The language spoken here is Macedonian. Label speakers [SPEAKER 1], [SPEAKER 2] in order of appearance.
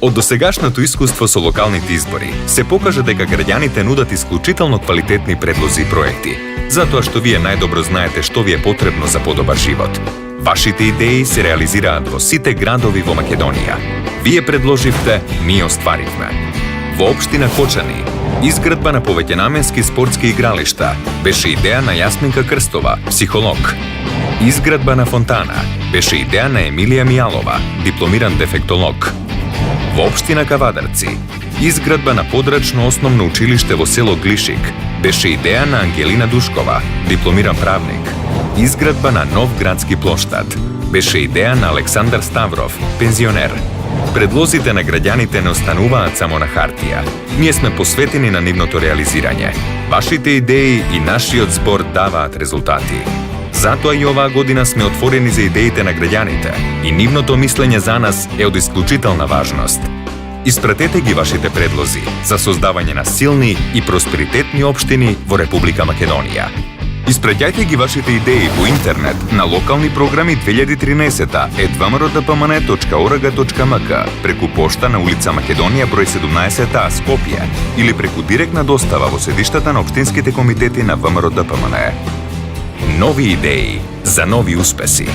[SPEAKER 1] Од досегашното искуство со локалните избори се покажа дека граѓаните нудат исклучително квалитетни предлози и проекти, затоа што вие најдобро знаете што ви е потребно за подобар живот. Вашите идеи се реализираат во сите градови во Македонија. Вие предложивте, ние остваривме. Во општина Кочани, изградба на повеќенаменски спортски игралишта беше идеја на Јасминка Крстова, психолог. Изградба на фонтана беше идеја на Емилија Мијалова, дипломиран дефектолог. Во општина Кавадарци, изградба на подрачно основно училиште во село Глишик беше идеја на Ангелина Душкова, дипломиран правник. Изградба на нов градски плоштад беше идеја на Александар Ставров, пензионер. Предлозите на граѓаните не остануваат само на хартија. Ние сме посветени на нивното реализирање. Вашите идеи и нашиот збор даваат резултати. Затоа и оваа година сме отворени за идеите на граѓаните и нивното мислење за нас е од исклучителна важност. Испратете ги вашите предлози за создавање на силни и просперитетни општини во Република Македонија. Испраќајте ги вашите идеи по интернет на локални програми 2013@dpmn.org.mk, преку пошта на улица Македонија број 17А Скопје или преку директна достава во седиштата на општинските комитети на ВМРО ДПМН. Нови идеи за нови успеси.